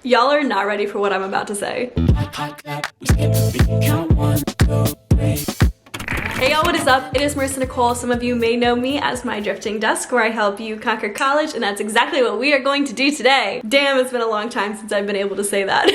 Y'all are not ready for what I'm about to say. Hey y'all, what is up? It is Marissa Nicole. Some of you may know me as my drifting desk, where I help you conquer college, and that's exactly what we are going to do today. Damn, it's been a long time since I've been able to say that.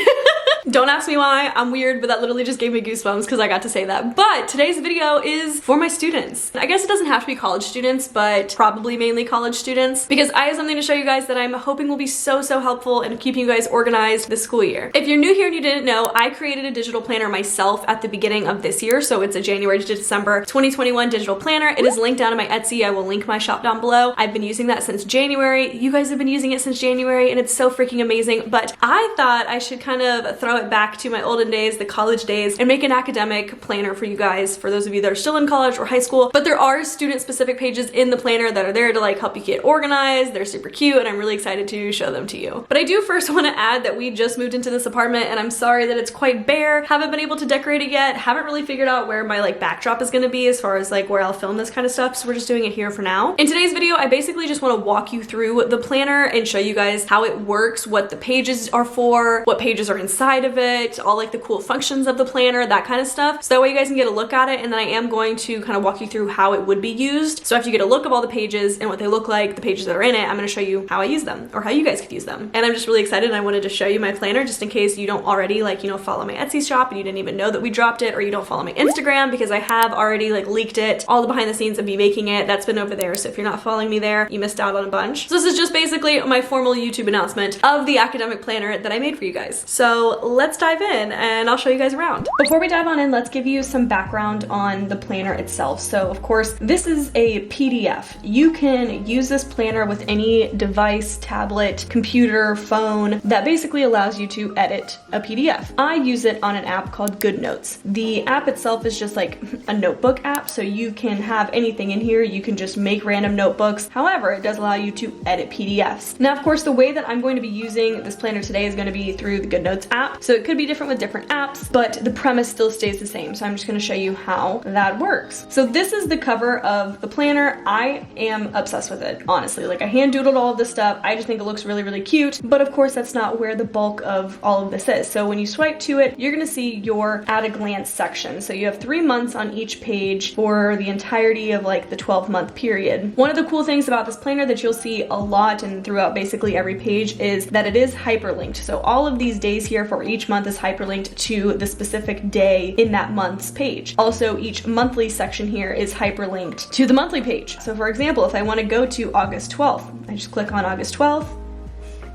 Don't ask me why, I'm weird, but that literally just gave me goosebumps because I got to say that. But today's video is for my students. I guess it doesn't have to be college students, but probably mainly college students, because I have something to show you guys that I'm hoping will be so helpful in keeping you guys organized this school year. If you're new here and you didn't know, I created a digital planner myself at the beginning of this year, so it's a January to December 2021 digital planner. It is linked down in my Etsy. I will link my shop down below. I've been using that since January. You guys have been using it since January, and it's so freaking amazing. But I thought I should kind of throw it back to my olden days, the college days, and make an academic planner for you guys, for those of you that are still in college or high school. But there are student-specific pages in the planner that are there to like help you get organized. They're super cute, and I'm really excited to show them to you. But I do first want to add that we just moved into this apartment, and I'm sorry that it's quite bare. Haven't been able to decorate it yet. Haven't really figured out where my like backdrop is going to be as far as like where I'll film this kind of stuff, so we're just doing it here for now. In today's video, I basically just want to walk you through the planner and show you guys how it works, what the pages are for, what pages are inside of it, all like the cool functions of the planner, that kind of stuff. So that way you guys can get a look at it, and then I am going to kind of walk you through how it would be used. So after you get a look of all the pages and what they look like, the pages that are in it, I'm going to show you how I use them, or how you guys could use them. And I'm just really excited, and I wanted to show you my planner just in case you don't already like, you know, follow my Etsy shop and you didn't even know that we dropped it, or you don't follow my Instagram, because I have already like leaked it, all the behind the scenes of me making it. That's been over there, so if you're not following me there, you missed out on a bunch. So this is just basically my formal YouTube announcement of the academic planner that I made for you guys. So let's dive in, and I'll show you guys around. Before we dive on in, let's give you some background on the planner itself. So of course, this is a PDF. You can use this planner with any device, tablet, computer, phone, that basically allows you to edit a PDF. I use it on an app called GoodNotes. The app itself is just like a notebook app, so you can have anything in here. You can just make random notebooks. However, it does allow you to edit PDFs. Now, of course, the way that I'm going to be using this planner today is going to be through the GoodNotes app. So it could be different with different apps, but the premise still stays the same. So I'm just going to show you how that works. So this is the cover of the planner. I am obsessed with it, honestly. Like, I hand doodled all of this stuff. I just think it looks really cute. But of course, that's not where the bulk of all of this is. So when you swipe to it, you're going to see your at a glance section. So you have 3 months on each page for the entirety of like the 12-month period. One of the cool things about this planner that you'll see a lot and throughout basically every page is that it is hyperlinked. So all of these days here for each month is hyperlinked to the specific day in that month's page. Also, each monthly section here is hyperlinked to the monthly page. So for example, if I want to go to August 12th, I just click on August 12th.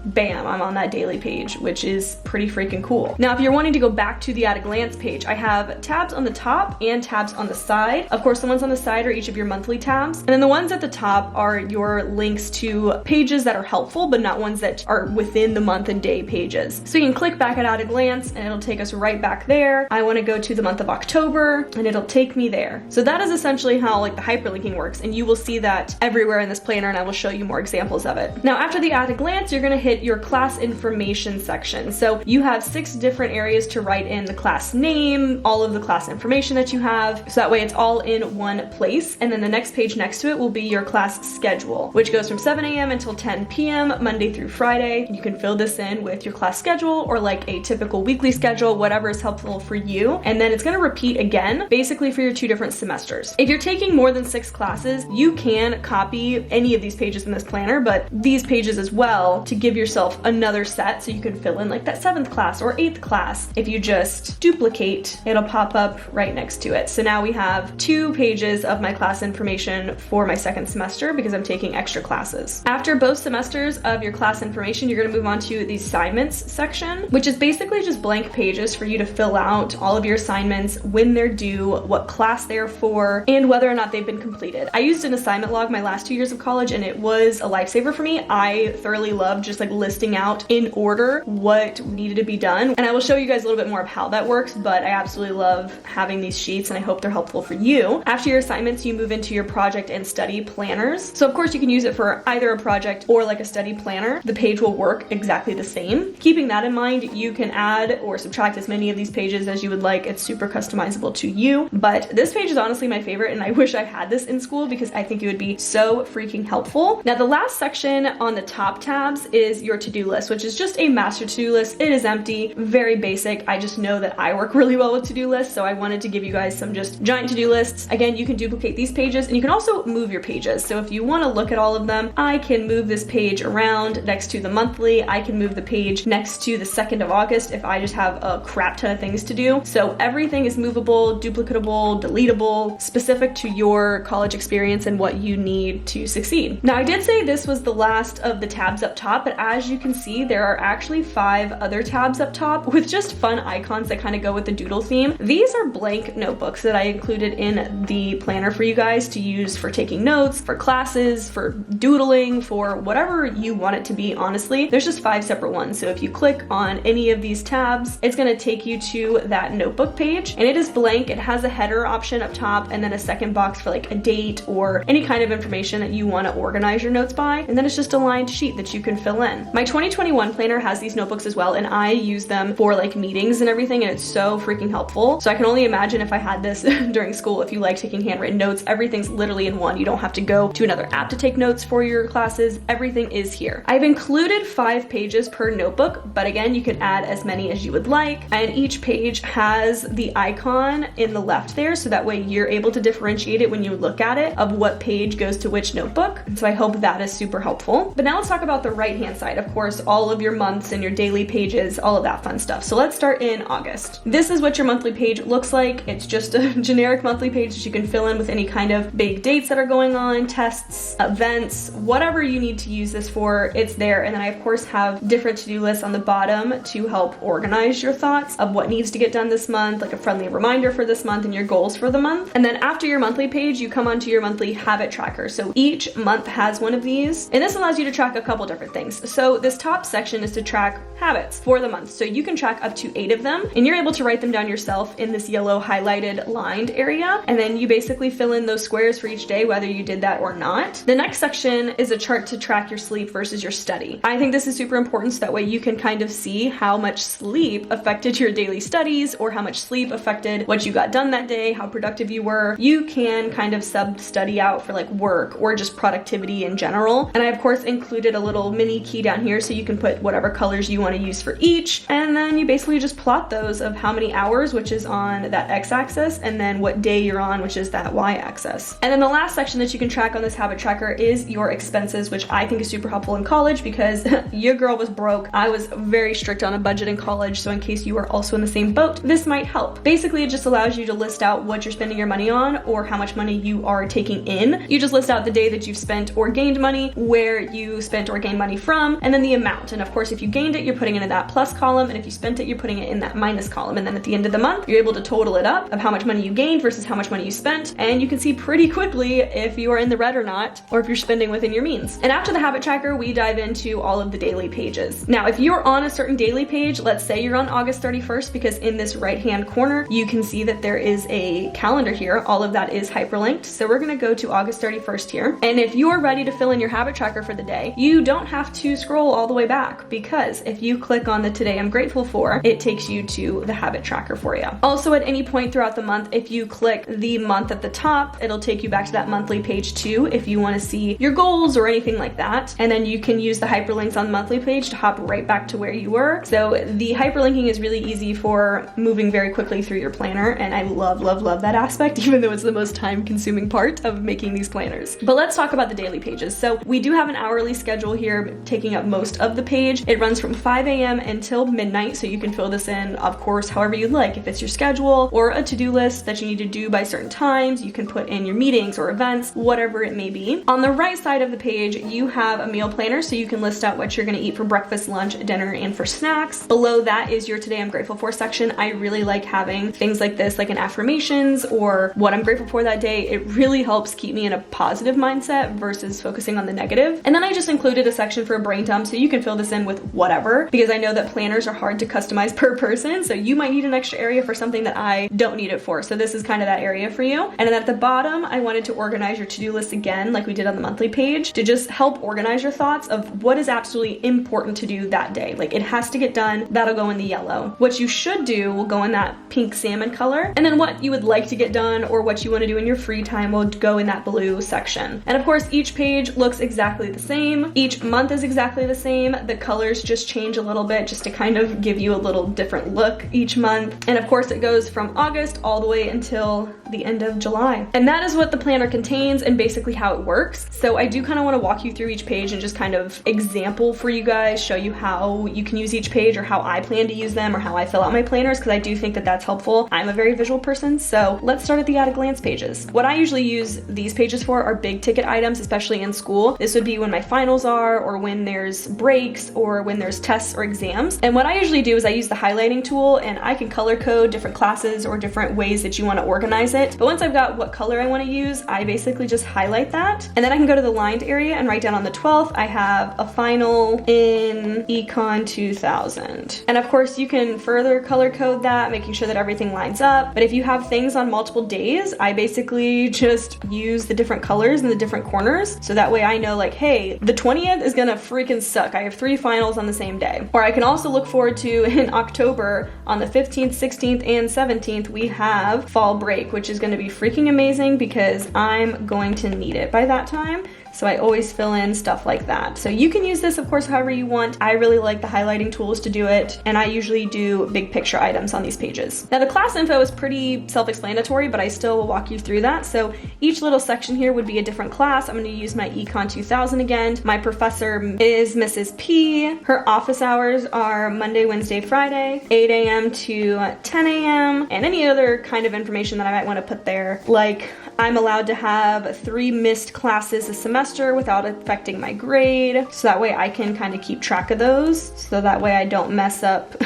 Bam, I'm on that daily page, which is pretty freaking cool. Now, if you're wanting to go back to the at a glance page, I have tabs on the top and tabs on the side. Of course, the ones on the side are each of your monthly tabs. And then the ones at the top are your links to pages that are helpful, but not ones that are within the month and day pages. So you can click back at a glance, and it'll take us right back there. I want to go to the month of October, and it'll take me there. So that is essentially how like the hyperlinking works, and you will see that everywhere in this planner, and I will show you more examples of it. Now, after the at a glance, you're going to hit your class information section. So you have 6 different areas to write in the class name, all of the class information that you have, so that way it's all in one place. And then the next page next to it will be your class schedule, which goes from 7 a.m. until 10 p.m. Monday through Friday. You can fill this in with your class schedule or like a typical weekly schedule, whatever is helpful for you. And then it's going to repeat again, basically for your 2 different semesters. If you're taking more than 6 classes, you can copy any of these pages in this planner, but these pages as well, to give yourself another set so you can fill in like that 7th class or 8th class. If you just duplicate, it'll pop up right next to it. So now we have 2 pages of my class information for my 2nd semester because I'm taking extra classes. After both semesters of your class information, you're going to move on to the assignments section, which is basically just blank pages for you to fill out all of your assignments, when they're due, what class they're for, and whether or not they've been completed. I used an assignment log my last 2 years of college, and it was a lifesaver for me. I thoroughly loved just like listing out in order what needed to be done. And I will show you guys a little bit more of how that works, but I absolutely love having these sheets, and I hope they're helpful for you. After your assignments, you move into your project and study planners. So of course you can use it for either a project or like a study planner. The page will work exactly the same. Keeping that in mind, you can add or subtract as many of these pages as you would like. It's super customizable to you, but this page is honestly my favorite, and I wish I had this in school because I think it would be so freaking helpful. Now, the last section on the top tabs is is your to-do list, which is just a master to-do list. It is empty, very basic. I just know that I work really well with to-do lists, so I wanted to give you guys some just giant to-do lists. Again, you can duplicate these pages and you can also move your pages. So if you want to look at all of them, I can move this page around next to the monthly. I can move the page next to the 2nd of August if I just have a crap ton of things to do. So everything is movable, duplicatable, deletable, specific to your college experience and what you need to succeed. Now, I did say this was the last of the tabs up top, but as you can see, there are actually 5 other tabs up top with just fun icons that kind of go with the doodle theme. These are blank notebooks that I included in the planner for you guys to use for taking notes, for classes, for doodling, for whatever you want it to be, honestly. There's just 5 separate ones. So if you click on any of these tabs, it's gonna take you to that notebook page, and it is blank. It has a header option up top and then a second box for like a date or any kind of information that you wanna organize your notes by. And then it's just a lined sheet that you can fill in. My 2021 planner has these notebooks as well, and I use them for like meetings and everything, and it's so freaking helpful. So I can only imagine if I had this during school, if you like taking handwritten notes, everything's literally in one. You don't have to go to another app to take notes for your classes. Everything is here. I've included 5 pages per notebook, but again, you can add as many as you would like. And each page has the icon in the left there, so that way you're able to differentiate it when you look at it of what page goes to which notebook. And so I hope that is super helpful. But now let's talk about the right-hand side. Of course, all of your months and your daily pages, all of that fun stuff. So let's start in August. This is what your monthly page looks like. It's just a generic monthly page that you can fill in with any kind of big dates that are going on, tests, events, whatever you need to use this for, it's there. And then I of course have different to-do lists on the bottom to help organize your thoughts of what needs to get done this month, like a friendly reminder for this month and your goals for the month. And then after your monthly page, you come onto your monthly habit tracker. So each month has one of these, and this allows you to track a couple different things. So this top section is to track habits for the month. So you can track up to 8 of them, and you're able to write them down yourself in this yellow highlighted lined area. And then you basically fill in those squares for each day, whether you did that or not. The next section is a chart to track your sleep versus your study. I think this is super important so that way you can kind of see how much sleep affected your daily studies or how much sleep affected what you got done that day, how productive you were. You can kind of sub-study out for like work or just productivity in general. And I of course included a little mini key down here so you can put whatever colors you want to use for each. And then you basically just plot those of how many hours, which is on that x-axis, and then what day you're on, which is that y-axis. And then the last section that you can track on this habit tracker is your expenses, which I think is super helpful in college because your girl was broke. I was very strict on a budget in college, so in case you are also in the same boat, this might help. Basically, it just allows you to list out what you're spending your money on or how much money you are taking in. You just list out the day that you've spent or gained money, where you spent or gained money from, and then the amount. And of course, if you gained it, you're putting it in that plus column, and if you spent it, you're putting it in that minus column. And then at the end of the month, you're able to total it up of how much money you gained versus how much money you spent, and you can see pretty quickly if you are in the red or not, or if you're spending within your means. And after the habit tracker, we dive into all of the daily pages. Now, if you're on a certain daily page, let's say you're on August 31st, because in this right-hand corner, you can see that there is a calendar here. All of that is hyperlinked. So we're gonna go to August 31st here. And if you're ready to fill in your habit tracker for the day, you don't have to scroll all the way back, because if you click on the Today I'm Grateful For, it takes you to the habit tracker for you. Also, at any point throughout the month, if you click the month at the top, it'll take you back to that monthly page too, if you want to see your goals or anything like that. And then you can use the hyperlinks on the monthly page to hop right back to where you were. So the hyperlinking is really easy for moving very quickly through your planner, and I love, love, love that aspect, even though it's the most time-consuming part of making these planners. But let's talk about the daily pages. So we do have an hourly schedule here taking up most of the page. It runs from 5 a.m. until midnight, so you can fill this in, of course, however you'd like. If it's your schedule or a to-do list that you need to do by certain times, you can put in your meetings or events, whatever it may be. On the right side of the page, you have a meal planner, so you can list out what you're gonna eat for breakfast, lunch, dinner, and for snacks. Below that is your Today I'm Grateful For section. I really like having things like this, like an affirmations or what I'm grateful for that day. It really helps keep me in a positive mindset versus focusing on the negative. And then I just included a section for a brain dump, so you can fill this in with whatever, because I know that planners are hard to customize per person, so you might need an extra area for something that I don't need it for. So this is kind of that area for you. And then at the bottom, I wanted to organize your to-do list again, like we did on the monthly page, to just help organize your thoughts of what is absolutely important to do that day. Like, it has to get done, that'll go in the yellow. What you should do will go in that pink salmon color, and then what you would like to get done or what you want to do in your free time will go in that blue section. And of course, each page looks exactly the same. Each month is exactly exactly the same. The colors just change a little bit just to kind of give you a little different look each month. And of course it goes from August all the way until the end of July. And that is what the planner contains and basically how it works. So I do kind of want to walk you through each page and just kind of example for you guys, show you how you can use each page or how I plan to use them or how I fill out my planners, because I do think that that's helpful. I'm a very visual person, so let's start at the at a glance pages. What I usually use these pages for are big ticket items, especially in school. This would be when my finals are, or when there's breaks, or when there's tests or exams. And what I usually do is I use the highlighting tool, and I can color code different classes or different ways that you want to organize it. But once I've got what color I want to use, I basically just highlight that, and then I can go to the lined area and write down on the 12th I have a final in Econ 2000. And of course you can further color code that, making sure that everything lines up. But if you have things on multiple days, I basically just use the different colors in the different corners, so that way I know, like, hey, the 20th is gonna freaking suck. I have 3 finals on the same day. Or I can also look forward to, in October, on the 15th, 16th, and 17th, we have fall break, which is gonna be freaking amazing because I'm going to need it by that time. So I always fill in stuff like that. So you can use this, of course, however you want. I really like the highlighting tools to do it, and I usually do big picture items on these pages. Now the class info is pretty self-explanatory, but I still will walk you through that. So each little section here would be a different class. I'm gonna use my Econ 2000 again. My professor is Mrs. P. Her office hours are Monday, Wednesday, Friday, 8 a.m. to 10 a.m. And any other kind of information that I might wanna put there, like I'm allowed to have 3 missed classes a semester without affecting my grade. So that way I can kind of keep track of those. So that way I don't mess up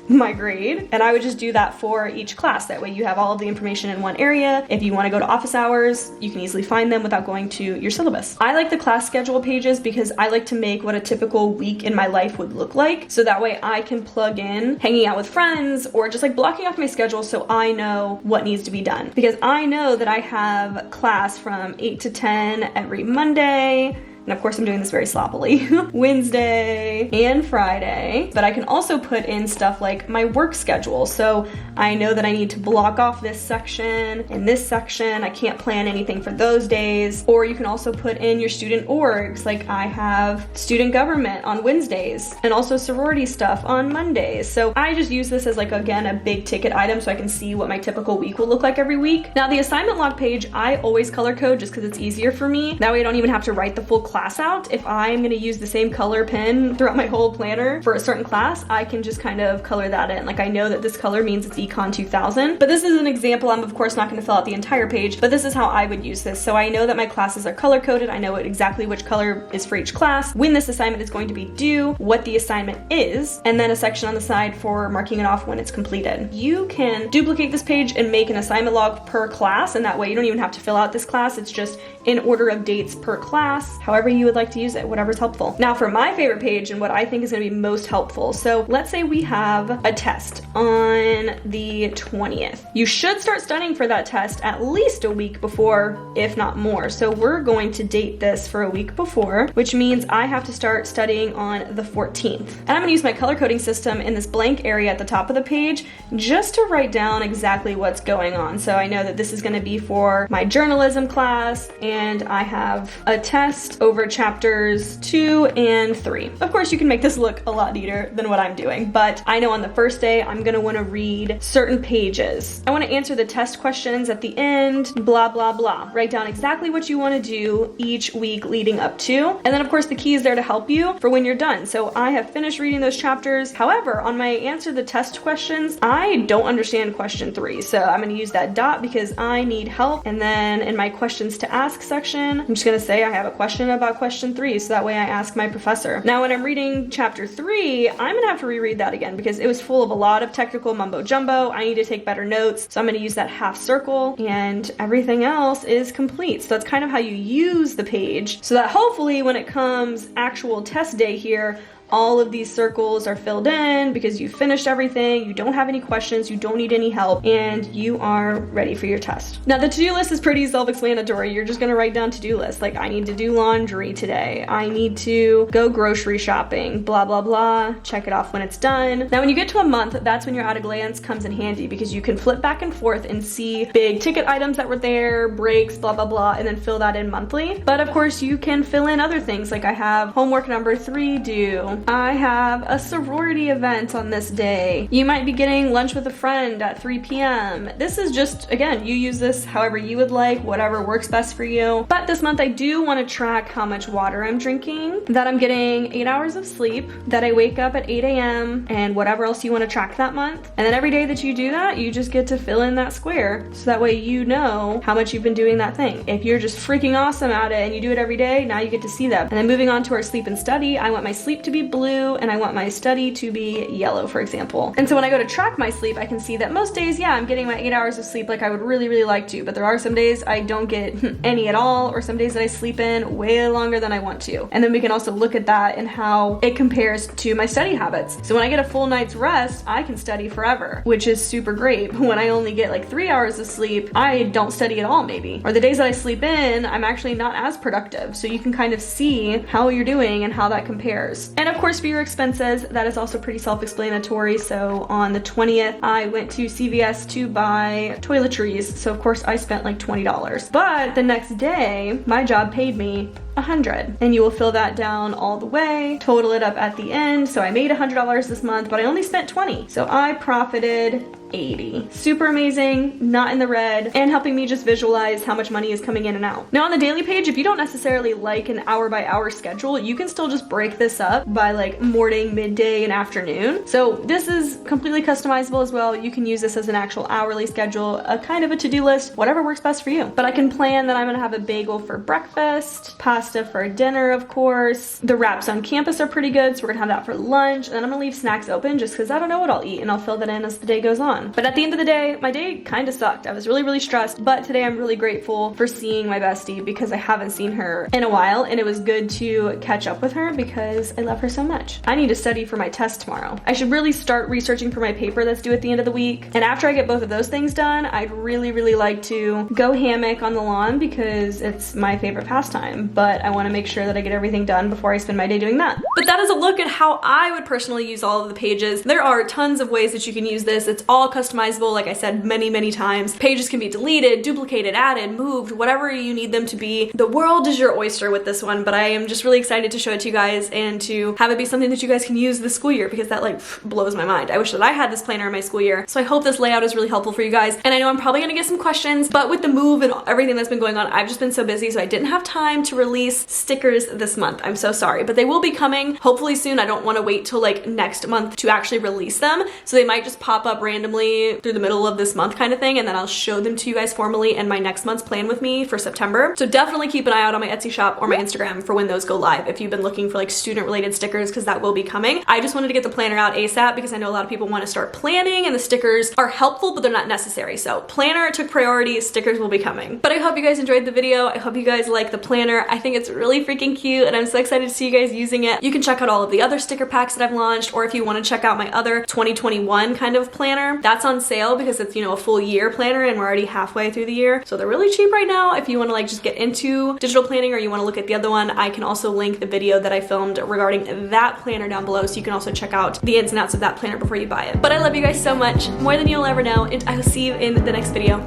my grade. And I would just do that for each class. That way you have all of the information in one area. If you want to go to office hours, you can easily find them without going to your syllabus. I like the class schedule pages because I like to make what a typical week in my life would look like. So that way I can plug in hanging out with friends or just like blocking off my schedule so I know what needs to be done. Because I know that I have class from 8 to 10 every Monday. And of course I'm doing this very sloppily, Wednesday and Friday, but I can also put in stuff like my work schedule. So I know that I need to block off this section and this section. I can't plan anything for those days. Or you can also put in your student orgs. Like I have student government on Wednesdays and also sorority stuff on Mondays. So I just use this as like, again, a big ticket item so I can see what my typical week will look like every week. Now the assignment log page, I always color code just because it's easier for me. That way I don't even have to write the full class out. If I'm gonna use the same color pen throughout my whole planner for a certain class, I can just kind of color that in. Like I know that this color means it's Econ 2000, but this is an example. I'm of course not gonna fill out the entire page, but this is how I would use this. So I know that my classes are color coded. I know exactly which color is for each class, when this assignment is going to be due, what the assignment is, and then a section on the side for marking it off when it's completed. You can duplicate this page and make an assignment log per class, and that way you don't even have to fill out this class. It's just in order of dates per class, however you would like to use it, whatever's helpful. Now for my favorite page and what I think is gonna be most helpful. So let's say we have a test on the 20th. You should start studying for that test at least a week before, if not more. So we're going to date this for a week before, which means I have to start studying on the 14th. And I'm gonna use my color coding system in this blank area at the top of the page just to write down exactly what's going on. So I know that this is gonna be for my journalism class, and I have a test over chapters 2 and 3. Of course, you can make this look a lot neater than what I'm doing, but I know on the first day, I'm gonna wanna read certain pages. I wanna answer the test questions at the end, blah, blah, blah. Write down exactly what you wanna do each week leading up to. And then of course, the key is there to help you for when you're done. So I have finished reading those chapters. However, on my answer the test questions, I don't understand question 3. So I'm gonna use that dot because I need help. And then in my questions to ask section, I'm just gonna say I have a question about question 3, so that way I ask my professor. Now when I'm reading chapter 3, I'm gonna have to reread that again because it was full of a lot of technical mumbo jumbo. I need to take better notes, so I'm gonna use that half circle, and everything else is complete. So that's kind of how you use the page, so that hopefully when it comes actual test day here, all of these circles are filled in because you finished everything, you don't have any questions, you don't need any help, and you are ready for your test. Now the to-do list is pretty self-explanatory. You're just gonna write down to-do lists. Like, I need to do laundry today. I need to go grocery shopping, blah, blah, blah. Check it off when it's done. Now when you get to a month, that's when your at a glance comes in handy because you can flip back and forth and see big ticket items that were there, breaks, blah, blah, blah, and then fill that in monthly. But of course you can fill in other things. Like, I have homework number 3 due. I have a sorority event on this day. You might be getting lunch with a friend at 3 p.m. This is just, again, you use this however you would like, whatever works best for you. But this month I do want to track how much water I'm drinking, that I'm getting 8 hours of sleep, that I wake up at 8 a.m., and whatever else you want to track that month. And then every day that you do that, you just get to fill in that square. So that way you know how much you've been doing that thing. If you're just freaking awesome at it and you do it every day, now you get to see that. And then moving on to our sleep and study, I want my sleep to be blue and I want my study to be yellow, for example. And so when I go to track my sleep, I can see that most days, yeah, I'm getting my 8 hours of sleep like I would really, really like to, but there are some days I don't get any at all, or some days that I sleep in way longer than I want to. And then we can also look at that and how it compares to my study habits. So when I get a full night's rest, I can study forever, which is super great. When I only get like 3 hours of sleep, I don't study at all maybe. Or the days that I sleep in, I'm actually not as productive. So you can kind of see how you're doing and how that compares. And of course for your expenses, that is also pretty self-explanatory. So on the 20th, I went to CVS to buy toiletries. So of course I spent like $20. But the next day, my job paid me $100, and you will fill that down all the way, total it up at the end. So I made $100 this month, but I only spent $20. So I profited $80. Super amazing, not in the red, and helping me just visualize how much money is coming in and out. Now on the daily page, if you don't necessarily like an hour by hour schedule, you can still just break this up by like morning, midday, and afternoon. So this is completely customizable as well. You can use this as an actual hourly schedule, a kind of a to-do list, whatever works best for you. But I can plan that I'm gonna have a bagel for breakfast, pasta for dinner, of course. The wraps on campus are pretty good, so we're gonna have that for lunch, and then I'm gonna leave snacks open just because I don't know what I'll eat, and I'll fill that in as the day goes on. But at the end of the day, my day kind of sucked. I was really, really stressed, but today I'm really grateful for seeing my bestie because I haven't seen her in a while, and it was good to catch up with her because I love her so much. I need to study for my test tomorrow. I should really start researching for my paper that's due at the end of the week, and after I get both of those things done, I'd really, really like to go hammock on the lawn because it's my favorite pastime, but I want to make sure that I get everything done before I spend my day doing that. But that is a look at how I would personally use all of the pages. There are tons of ways that you can use this. It's all customizable, like I said many, many times. Pages can be deleted, duplicated, added, moved, whatever you need them to be. The world is your oyster with this one, but I am just really excited to show it to you guys and to have it be something that you guys can use this school year because that like blows my mind. I wish that I had this planner in my school year. So I hope this layout is really helpful for you guys. And I know I'm probably gonna get some questions, but with the move and everything that's been going on, I've just been so busy, so I didn't have time to release stickers this month. I'm so sorry, but they will be coming hopefully soon. I don't want to wait till like next month to actually release them, so they might just pop up randomly through the middle of this month kind of thing, and then I'll show them to you guys formally in my next month's plan with me for September. So definitely keep an eye out on my Etsy shop or my Instagram for when those go live if you've been looking for like student related stickers, because that will be coming. I just wanted to get the planner out ASAP because I know a lot of people want to start planning and the stickers are helpful but they're not necessary. So planner took priority, stickers will be coming. But I hope you guys enjoyed the video. I hope you guys like the planner. I think it's really freaking cute and I'm so excited to see you guys using it. You can check out all of the other sticker packs that I've launched, or if you want to check out my other 2021 kind of planner, that's on sale because it's, you know, a full year planner and we're already halfway through the year. So they're really cheap right now if you want to like just get into digital planning or you want to look at the other one. I can also link the video that I filmed regarding that planner down below, so you can also check out the ins and outs of that planner before you buy it. But I love you guys so much, more than you'll ever know, and I will see you in the next video.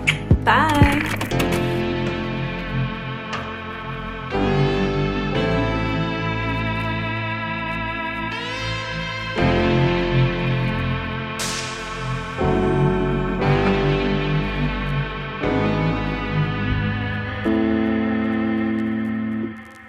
Bye!